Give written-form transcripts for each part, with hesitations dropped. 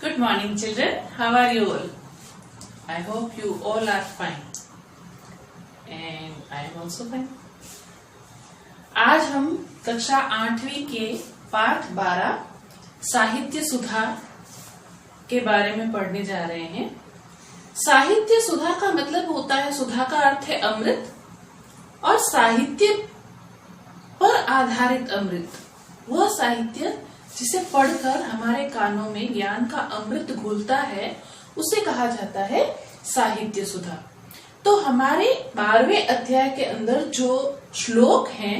Good morning, children. How are you all? I hope you all are fine. And I am also fine. आज हम कक्षा 8वीं के पाठ 12 साहित्य सुधा के बारे में पढ़ने जा रहे हैं। साहित्य सुधा का मतलब होता है, सुधा का अर्थ है अमृत, और साहित्य पर आधारित अमृत वह साहित्य जिसे पढ़कर हमारे कानों में ज्ञान का अमृत घुलता है, उसे कहा जाता है साहित्य सुधा। तो हमारे 12वें अध्याय के अंदर जो श्लोक हैं,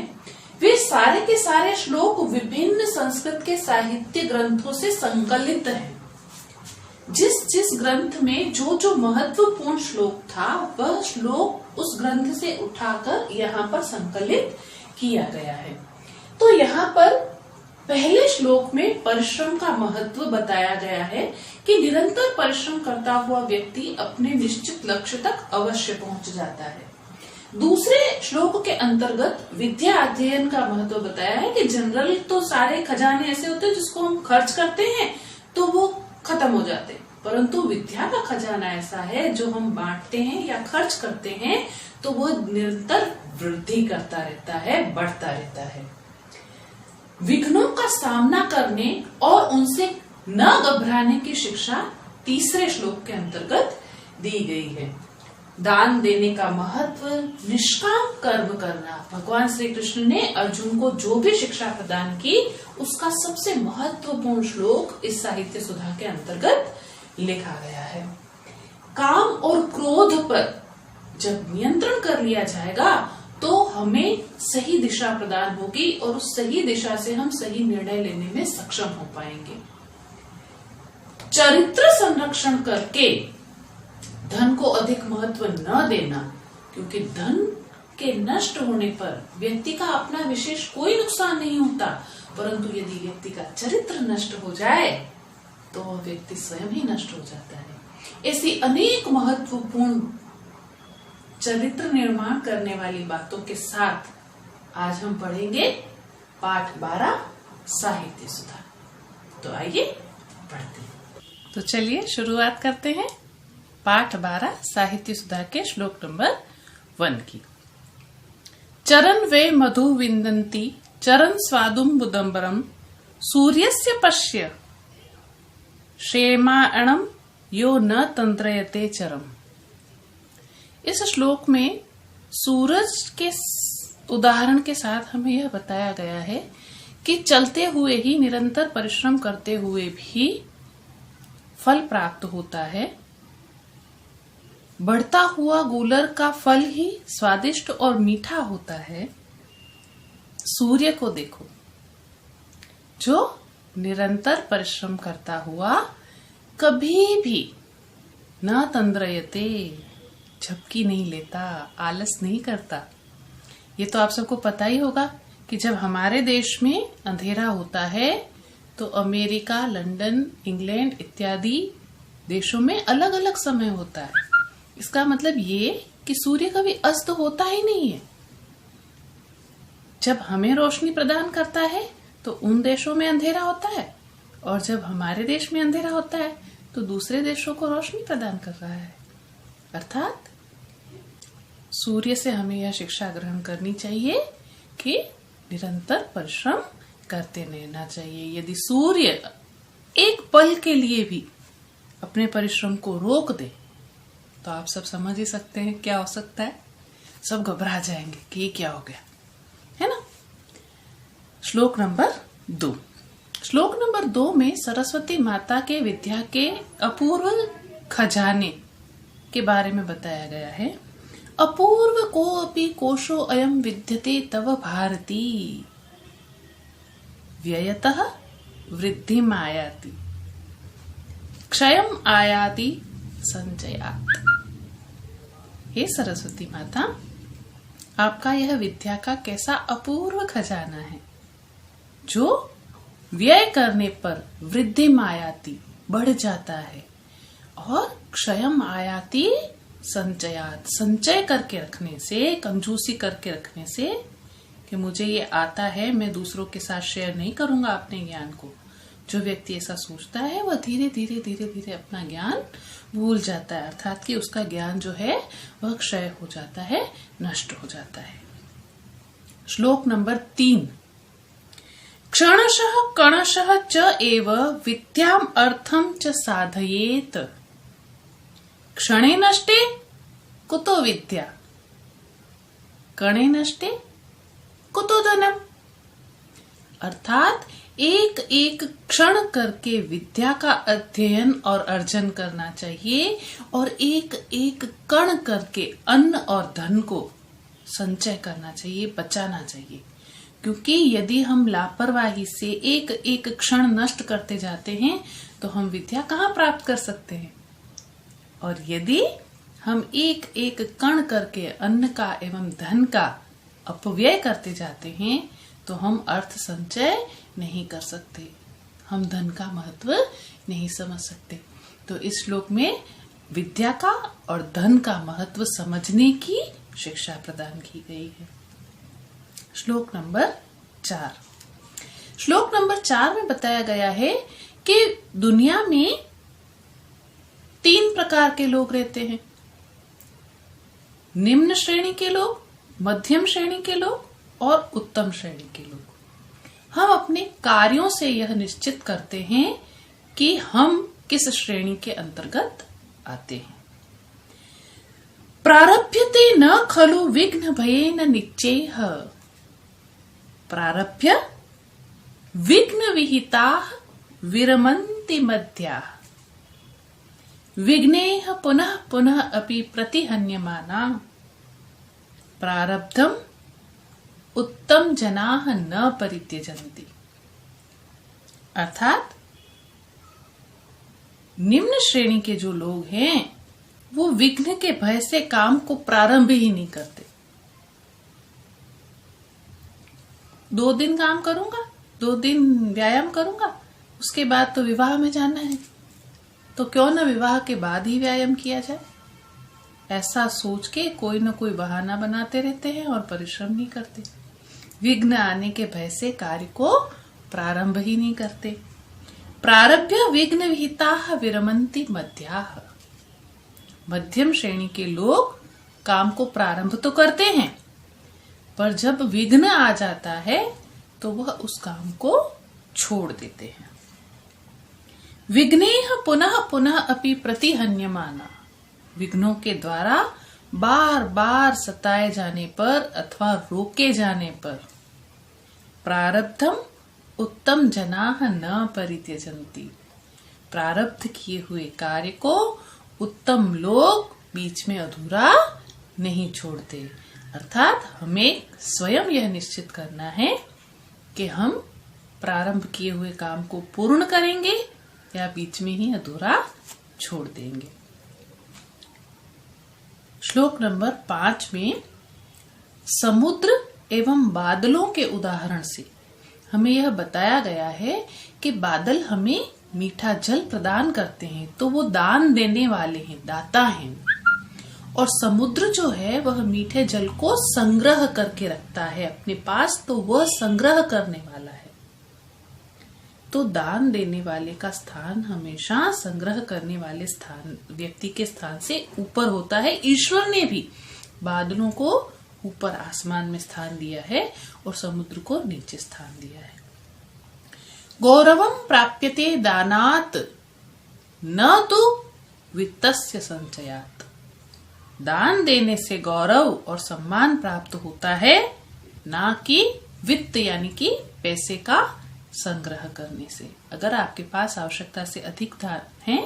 वे सारे के सारे श्लोक विभिन्न संस्कृत के साहित्य ग्रंथों से संकलित हैं। जिस जिस ग्रंथ में जो जो महत्वपूर्ण श्लोक था, वह श्लोक उस ग्रंथ से उठाकर यहाँ पर संकलित किया गया है। तो यहाँ पर पहले श्लोक में परिश्रम का महत्व बताया गया है कि निरंतर परिश्रम करता हुआ व्यक्ति अपने निश्चित लक्ष्य तक अवश्य पहुंच जाता है। दूसरे श्लोक के अंतर्गत विद्या अध्ययन का महत्व बताया है कि जनरल तो सारे खजाने ऐसे होते हैं जिसको हम खर्च करते हैं तो वो खत्म हो जाते हैं, परंतु विद्या का खजाना ऐसा है जो हम बांटते हैं या खर्च करते हैं तो वो निरंतर वृद्धि करता रहता है, बढ़ता रहता है। विघ्नों का सामना करने और उनसे न घबराने की शिक्षा तीसरे श्लोक के अंतर्गत दी गई है। दान देने का महत्व, निष्काम कर्म करना, भगवान श्री कृष्ण ने अर्जुन को जो भी शिक्षा प्रदान की, उसका सबसे महत्वपूर्ण श्लोक इस साहित्य सुधा के अंतर्गत लिखा गया है। काम और क्रोध पर जब नियंत्रण कर लिया जाएगा तो हमें सही दिशा प्रदान होगी और उस सही दिशा से हम सही निर्णय लेने में सक्षम हो पाएंगे। चरित्र संरक्षण करके धन को अधिक महत्व न देना, क्योंकि धन के नष्ट होने पर व्यक्ति का अपना विशेष कोई नुकसान नहीं होता, परंतु यदि व्यक्ति का चरित्र नष्ट हो जाए तो वह व्यक्ति स्वयं ही नष्ट हो जाता है। ऐसी अनेक महत्वपूर्ण चरित्र निर्माण करने वाली बातों के साथ आज हम पढ़ेंगे पाठ 12 साहित्य सुधा। तो आइए पढ़ते हैं। तो चलिए शुरुआत करते हैं पाठ 12 साहित्य सुधा के श्लोक नंबर 1 की। चरण वे मधु विन्दन्ति चरण स्वादुम बुदम्बरम सूर्यस्य पश्य क्षेमाणम यो न तंत्रयते चरम। इस श्लोक में सूरज के उदाहरण के साथ हमें यह बताया गया है कि चलते हुए ही, निरंतर परिश्रम करते हुए भी फल प्राप्त होता है। बढ़ता हुआ गूलर का फल ही स्वादिष्ट और मीठा होता है। सूर्य को देखो, जो निरंतर परिश्रम करता हुआ कभी भी न तंद्रयते, झपकी नहीं लेता, आलस नहीं करता। ये तो आप सबको पता ही होगा कि जब हमारे देश में अंधेरा होता है तो अमेरिका, लंदन, इंग्लैंड इत्यादि देशों में अलग अलग समय होता है। इसका मतलब ये कि सूर्य कभी अस्त होता ही नहीं है। जब हमें रोशनी प्रदान करता है तो उन देशों में अंधेरा होता है, और जब हमारे देश में अंधेरा होता है तो दूसरे देशों को रोशनी प्रदान कर रहा है। अर्थात सूर्य से हमें यह शिक्षा ग्रहण करनी चाहिए कि निरंतर परिश्रम करते रहना चाहिए। यदि सूर्य एक पल के लिए भी अपने परिश्रम को रोक दे तो आप सब समझ ही सकते हैं क्या हो सकता है। सब घबरा जाएंगे कि ये क्या हो गया, है ना। श्लोक नंबर 2। श्लोक नंबर 2 में सरस्वती माता के विद्या के अपूर्व खजाने के बारे में बताया गया है। अपूर्व को अपि कोशो अयम विद्यते तव भारती व्ययतः वृद्धिम आयाति क्षयम आयाति संचयात्। हे सरस्वती माता, आपका यह विद्या का कैसा अपूर्व खजाना है, जो व्यय करने पर वृद्धिम आयाति बढ़ जाता है, और क्षयम आयाति संचयात, संचय करके रखने से, कंजूसी करके रखने से कि मुझे ये आता है, मैं दूसरों के साथ शेयर नहीं करूंगा अपने ज्ञान को, जो व्यक्ति ऐसा सोचता है वह धीरे धीरे धीरे धीरे अपना ज्ञान भूल जाता है, अर्थात कि उसका ज्ञान जो है वह क्षय हो जाता है, नष्ट हो जाता है। श्लोक नंबर 3। क्षणशः कणशः च एव विद्याम अर्थम च साधयेत। क्षणे नष्टे कुतो विद्या, कणे नष्टे कुतो धनम। अर्थात एक एक क्षण करके विद्या का अध्ययन और अर्जन करना चाहिए और एक एक कण करके अन्न और धन को संचय करना चाहिए, बचाना चाहिए। क्योंकि यदि हम लापरवाही से एक एक क्षण नष्ट करते जाते हैं तो हम विद्या कहाँ प्राप्त कर सकते हैं। और यदि हम एक एक कण करके अन्न का एवं धन का अपव्यय करते जाते हैं तो हम अर्थ संचय नहीं कर सकते, हम धन का महत्व नहीं समझ सकते। तो इस श्लोक में विद्या का और धन का महत्व समझने की शिक्षा प्रदान की गई है। श्लोक नंबर 4। श्लोक नंबर 4 में बताया गया है कि दुनिया में 3 प्रकार के लोग रहते हैं। निम्न श्रेणी के लोग, मध्यम श्रेणी के लोग और उत्तम श्रेणी के लोग। हम अपने कार्यों से यह निश्चित करते हैं कि हम किस श्रेणी के अंतर्गत आते हैं। प्रारभ्यते न खलु विघ्न भयेन निश्चयः। प्रारभ्य विघ्न विहिताः विरमन्ति मध्याः। विघ्नैः पुनः पुनः अपि प्रतिहन्यमानाः। प्रारब्धम् उत्तम जनाः न परित्यजन्ति। अर्थात निम्न श्रेणी के जो लोग हैं वो विघ्न के भय से काम को प्रारंभ ही नहीं करते। 2 दिन काम करूंगा, 2 दिन व्यायाम करूंगा, उसके बाद तो विवाह में जाना है, तो क्यों न विवाह के बाद ही व्यायाम किया जाए। ऐसा सोच के कोई न कोई बहाना बनाते रहते हैं और परिश्रम नहीं करते। विघ्न आने के भय से कार्य को प्रारंभ ही नहीं करते। प्रारभ्य विघ्न विहिताः विरमन्ति मध्याः। मध्यम श्रेणी के लोग काम को प्रारंभ तो करते हैं, पर जब विघ्न आ जाता है तो वह उस काम को छोड़ देते हैं। विघ्नैः पुनः पुनः अपि प्रतिहन्यमाना। विघ्नों के द्वारा बार बार सताए जाने पर अथवा रोके जाने पर प्रारब्धम उत्तम जनाः न परित्यजन्ति। प्रारब्ध किए हुए कार्य को उत्तम लोग बीच में अधूरा नहीं छोड़ते। अर्थात हमें स्वयं यह निश्चित करना है कि हम प्रारंभ किए हुए काम को पूर्ण करेंगे या बीच में ही अधूरा छोड़ देंगे। श्लोक नंबर 5 में समुद्र एवं बादलों के उदाहरण से हमें यह बताया गया है कि बादल हमें मीठा जल प्रदान करते हैं तो वो दान देने वाले हैं, दाता हैं। और समुद्र जो है वह मीठे जल को संग्रह करके रखता है अपने पास, तो वह संग्रह करने वाला है। तो दान देने वाले का स्थान हमेशा संग्रह करने वाले स्थान व्यक्ति के स्थान से ऊपर होता है। ईश्वर ने भी बादलों को ऊपर आसमान में स्थान दिया है और समुद्र को नीचे स्थान दिया है। गौरवम प्राप्यते दानात न तो वित्तस्य संचयात। दान देने से गौरव और सम्मान प्राप्त होता है, ना कि वित्त यानी कि पैसे का संग्रह करने से। अगर आपके पास आवश्यकता से अधिक धन है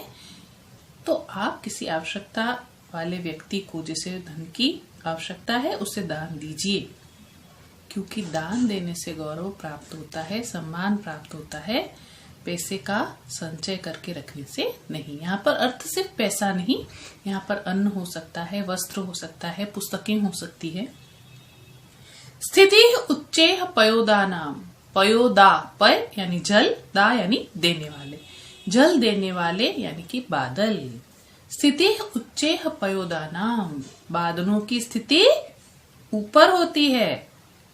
तो आप किसी आवश्यकता वाले व्यक्ति को, जिसे धन की आवश्यकता है, उसे दान दीजिए, क्योंकि दान देने से गौरव प्राप्त होता है, सम्मान प्राप्त होता है, पैसे का संचय करके रखने से नहीं। यहाँ पर अर्थ सिर्फ पैसा नहीं, यहाँ पर अन्न हो सकता है, वस्त्र हो सकता है, पुस्तकें हो सकती है। स्थिति उच्चेह पयोदानाम। पयोदा, पय यानी जल, दा यानी देने वाले, जल देने वाले यानी कि बादल। स्थिति उच्चेह पयोदानाम। बादलों की स्थिति ऊपर होती है।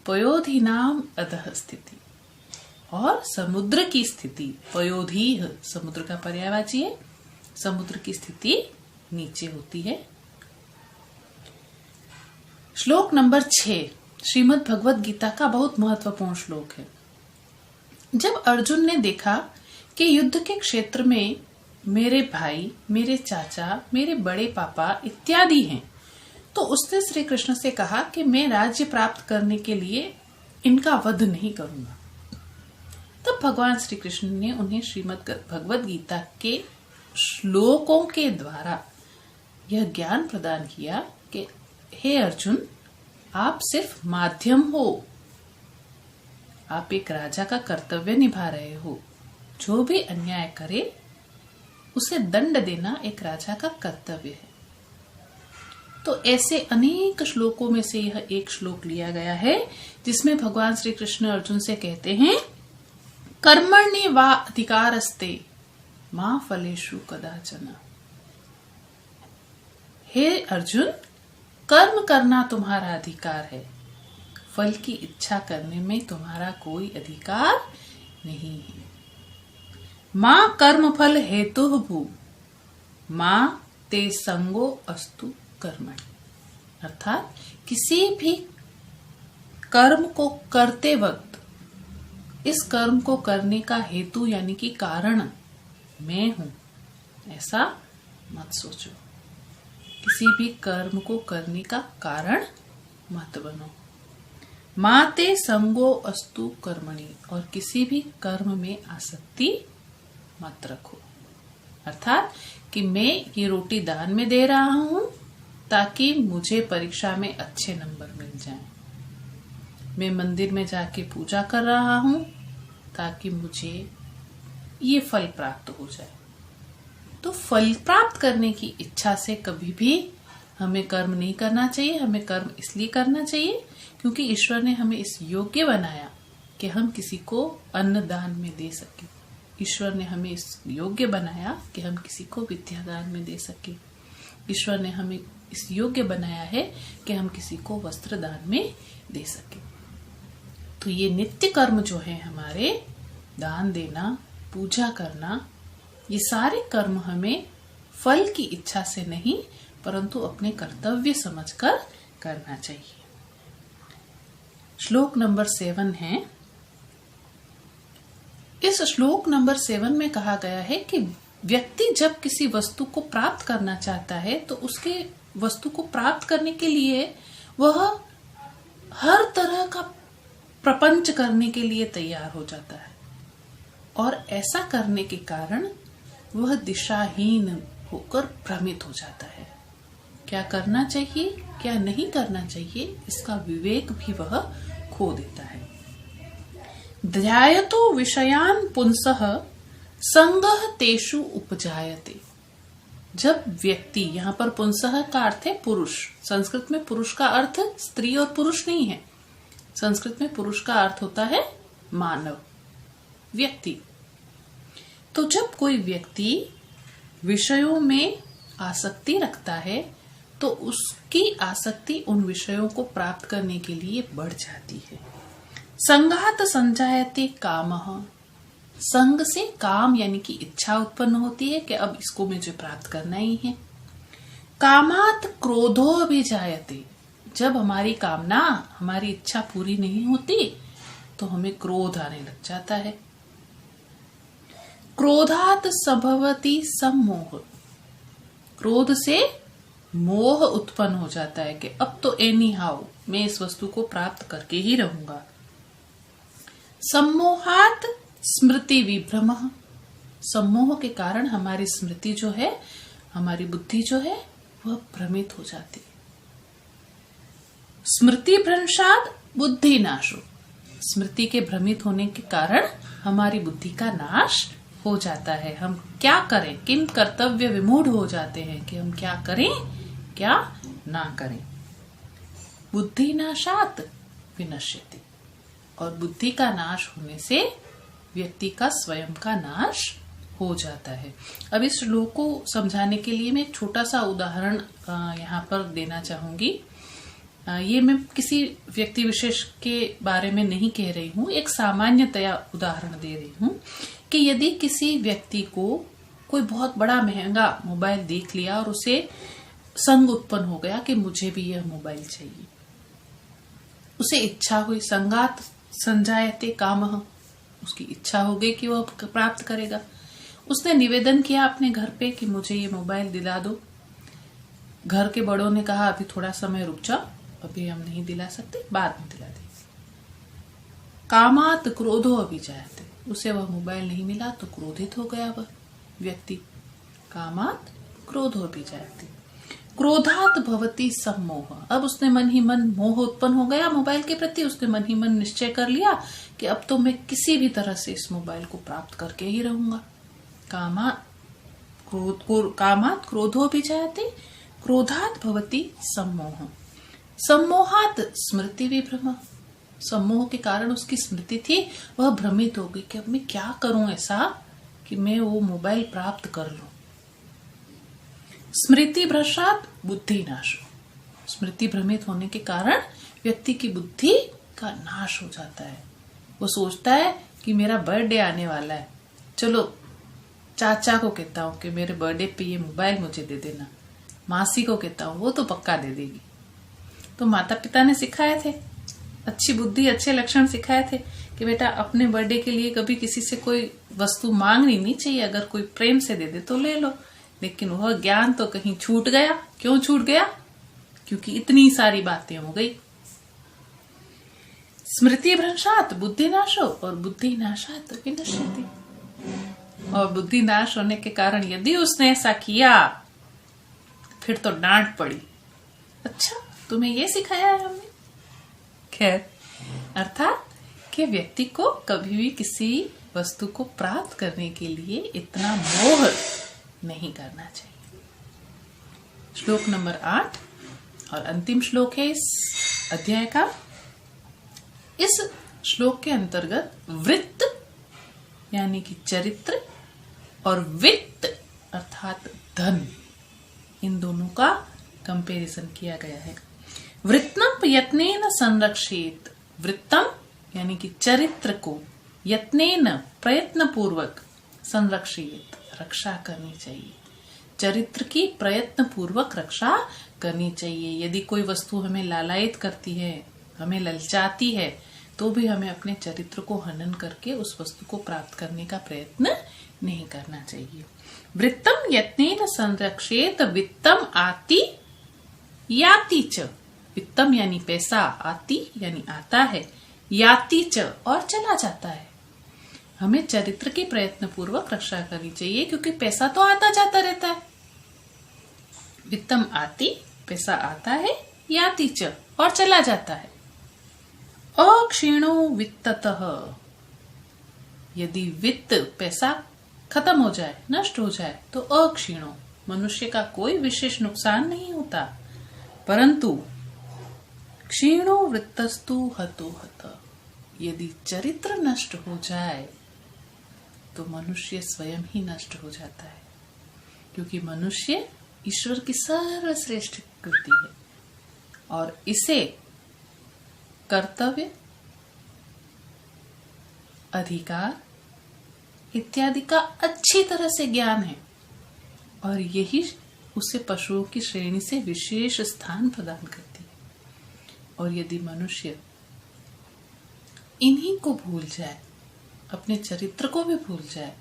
पयोधीनाम अधः स्थिति। और समुद्र की स्थिति पयोधीह, समुद्र का पर्यायवाची है, समुद्र की स्थिति नीचे होती है। श्लोक नंबर 6 श्रीमद् भगवत गीता का बहुत महत्वपूर्ण श्लोक है। जब अर्जुन ने देखा कि युद्ध के क्षेत्र में मेरे भाई, मेरे चाचा, मेरे बड़े पापा इत्यादि हैं, तो उसने श्री कृष्ण से कहा कि मैं राज्य प्राप्त करने के लिए इनका वध नहीं करूंगा। तब भगवान श्री कृष्ण ने उन्हें श्रीमद् भगवत गीता के श्लोकों के द्वारा यह ज्ञान प्रदान किया कि हे अर्जुन, आप सिर्फ माध्यम हो, आप एक राजा का कर्तव्य निभा रहे हो। जो भी अन्याय करे उसे दंड देना एक राजा का कर्तव्य है। तो ऐसे अनेक श्लोकों में से यह एक श्लोक लिया गया है जिसमें भगवान श्री कृष्ण अर्जुन से कहते हैं, कर्मण्ये वा अधिकारस्ते मा फलेषु कदाचन। हे अर्जुन, कर्म करना तुम्हारा अधिकार है, फल की इच्छा करने में तुम्हारा कोई अधिकार नहीं है। मां कर्म फल हेतु भू मां ते संगो अस्तु कर्मणि। अर्थात किसी भी कर्म को करते वक्त इस कर्म को करने का हेतु यानी कि कारण मैं हूं, ऐसा मत सोचो। किसी भी कर्म को करने का कारण मत बनो। माते संगो अस्तु कर्मणि, और किसी भी कर्म में आसक्ति मत रखो। अर्थात कि मैं ये रोटी दान में दे रहा हूं ताकि मुझे परीक्षा में अच्छे नंबर मिल जाएं। मैं मंदिर में जाके पूजा कर रहा हूं ताकि मुझे ये फल प्राप्त हो जाए। तो फल प्राप्त करने की इच्छा से कभी भी हमें कर्म नहीं करना चाहिए। हमें कर्म इसलिए करना चाहिए क्योंकि ईश्वर ने हमें इस योग्य बनाया कि हम किसी को अन्न दान में दे सके। ईश्वर ने हमें इस योग्य बनाया कि हम किसी को विद्या दान में दे सके। ईश्वर ने हमें इस योग्य बनाया है कि हम किसी को वस्त्र दान में दे सके। तो ये नित्य कर्म जो है हमारे, दान देना, पूजा करना, ये सारे कर्म हमें फल की इच्छा से नहीं परंतु अपने कर्तव्य समझकर करना चाहिए। श्लोक नंबर 7 है। इस श्लोक नंबर 7 में कहा गया है कि व्यक्ति जब किसी वस्तु को प्राप्त करना चाहता है तो उसके वस्तु को प्राप्त करने के लिए वह हर तरह का प्रपंच करने के लिए तैयार हो जाता है, और ऐसा करने के कारण वह दिशाहीन होकर भ्रमित हो जाता है। क्या करना चाहिए, क्या नहीं करना चाहिए, इसका विवेक भी वह खो देता है। ध्यायतो विषयान पुंसः संगः तेषु उपजायते। जब व्यक्ति, यहाँ पर पुंसः का अर्थ है पुरुष। संस्कृत में पुरुष का अर्थ स्त्री और पुरुष नहीं है। संस्कृत में पुरुष का अर्थ होता है मानव, व्यक्ति। तो जब कोई व्यक्ति विषयों में आसक्ति रखता है तो उसकी आसक्ति उन विषयों को प्राप्त करने के लिए बढ़ जाती है। संघात संजायते कामः। संग से काम यानी कि इच्छा उत्पन्न होती है कि अब इसको मुझे प्राप्त करना ही है। कामात क्रोधो अभिजायते। जब हमारी कामना, हमारी इच्छा पूरी नहीं होती तो हमें क्रोध आने लग जाता है। क्रोधात संभवति सम्मोह। क्रोध से मोह उत्पन्न हो जाता है कि अब तो एनी हाउ मैं इस वस्तु को प्राप्त करके ही रहूंगा। सम्मोहात स्मृति विभ्रम। सम्मोह के कारण हमारी स्मृति जो है, हमारी बुद्धि जो है, वह भ्रमित हो जाती है। स्मृति भ्रंशात बुद्धि नाशो। स्मृति के भ्रमित होने के कारण हमारी बुद्धि का नाश हो जाता है। हम क्या करें, किन कर्तव्य विमूढ़ हो जाते हैं कि हम क्या करें, क्या ना करें। बुद्धि नाशात विनश्यति। और बुद्धि का नाश होने से व्यक्ति का स्वयं का नाश हो जाता है। अब इस श्लोक को समझाने के लिए मैं एक छोटा सा उदाहरण यहाँ पर देना चाहूंगी ये मैं किसी व्यक्ति विशेष के बारे में नहीं कह रही हूँ, एक सामान्यतया उदाहरण दे रही हूँ कि यदि किसी व्यक्ति को कोई बहुत बड़ा महंगा मोबाइल देख लिया और उसे संग उत्पन्न हो गया कि मुझे भी यह मोबाइल चाहिए, उसे इच्छा हुई, संगात संजायते कामः, उसकी इच्छा हो गई कि वह प्राप्त करेगा। उसने निवेदन किया अपने घर पे कि मुझे ये मोबाइल दिला दो। घर के बड़ों ने कहा अभी थोड़ा समय रुक जाओ, अभी हम नहीं दिला सकते, बाद में दिला देंगे। कामात क्रोधो अभिजायते, उसे वह मोबाइल नहीं मिला तो क्रोधित हो गया वह व्यक्ति। कामात क्रोधो अभिजायते, क्रोधात भवति सम्मोह, अब उसने मन ही मन मोह उत्पन्न हो गया मोबाइल के प्रति। उसने मन ही मन निश्चय कर लिया कि अब तो मैं किसी भी तरह से इस मोबाइल को प्राप्त करके ही रहूंगा। कामात क्रोधो अभिजायते, क्रोधात भवति सम्मोह, सम्मोहात स्मृति विभ्रम, सम्मोह के कारण उसकी स्मृति थी वह भ्रमित हो गई कि अब मैं क्या करूं ऐसा कि मैं वो मोबाइल प्राप्त कर लूं। स्मृति भ्रष्टात बुद्धि नाश, स्मृति भ्रमित होने के कारण व्यक्ति की बुद्धि का नाश हो जाता है। वो सोचता है कि मेरा बर्थडे आने वाला है, चलो चाचा को कहता हूँ कि मेरे बर्थडे पे ये मोबाइल मुझे दे देना, मासी को कहता हूँ वो तो पक्का दे देगी। तो माता पिता ने सिखाए थे, अच्छी बुद्धि अच्छे लक्षण सिखाए थे कि बेटा अपने बर्थडे के लिए कभी किसी से कोई वस्तु मांगनी नहीं चाहिए, अगर कोई प्रेम से दे दे तो ले लो। लेकिन वह ज्ञान तो कहीं छूट गया। क्यों छूट गया? क्योंकि इतनी सारी बातें हो गई। स्मृति भ्रंशात बुद्धि नाशो, और बुद्धि नाशात विनश्यति, और बुद्धि नाश होने के कारण यदि उसने ऐसा किया फिर तो डांट पड़ी, अच्छा तुम्हें ये सिखाया है हमने। खैर, अर्थात कि व्यक्ति को कभी भी किसी वस्तु को प्राप्त करने के लिए इतना मोह नहीं करना चाहिए। श्लोक नंबर 8 और अंतिम श्लोक है इस अध्याय का। इस श्लोक के अंतर्गत वृत्त यानी कि चरित्र और वित्त अर्थात धन, इन दोनों का कंपैरिजन किया गया है। वृत्तम यत्नेन संरक्षेत, वृत्तम यानी कि चरित्र को यत्नेन प्रयत्न पूर्वक संरक्षित, रक्षा करनी चाहिए। चरित्र की प्रयत्न पूर्वक रक्षा करनी चाहिए। यदि कोई वस्तु हमें लालायित करती है, हमें ललचाती है, तो भी हमें अपने चरित्र को हनन करके उस वस्तु को प्राप्त करने का प्रयत्न नहीं करना चाहिए। वृत्तम यत्नेन संरक्षेत, वित्तम आति याति च, वित्तम यानी पैसा, आति यानी आता है, याति च और चला जाता है। हमें चरित्र की प्रयत्न पूर्वक रक्षा करनी चाहिए क्योंकि पैसा तो आता जाता रहता है। वित्तम आति, पैसा आता है, याति च और चला जाता है। अक्षीणो वित्ततः, यदि वित्त पैसा खत्म हो जाए, नष्ट हो जाए तो अक्षीणो, मनुष्य का कोई विशेष नुकसान नहीं होता, परंतु क्षीणो वृत्तस्तु हतो हत, यदि चरित्र नष्ट हो जाए तो मनुष्य स्वयं ही नष्ट हो जाता है, क्योंकि मनुष्य ईश्वर की सर्वश्रेष्ठ कृति है और इसे कर्तव्य, अधिकार इत्यादि का अच्छी तरह से ज्ञान है और यही उसे पशुओं की श्रेणी से विशेष स्थान प्रदान करती है। और यदि मनुष्य इन्हीं को भूल जाए, अपने चरित्र को भी भूल जाए,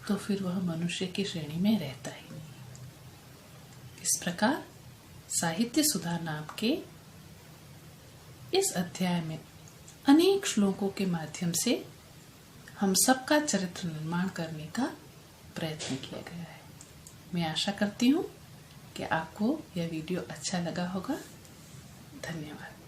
तो फिर वह मनुष्य की श्रेणी में रहता ही नहीं। इस प्रकार साहित्य सुधा नाम के इस अध्याय में अनेक श्लोकों के माध्यम से हम सबका चरित्र निर्माण करने का प्रयत्न किया गया है। मैं आशा करती हूँ कि आपको यह वीडियो अच्छा लगा होगा। धन्यवाद।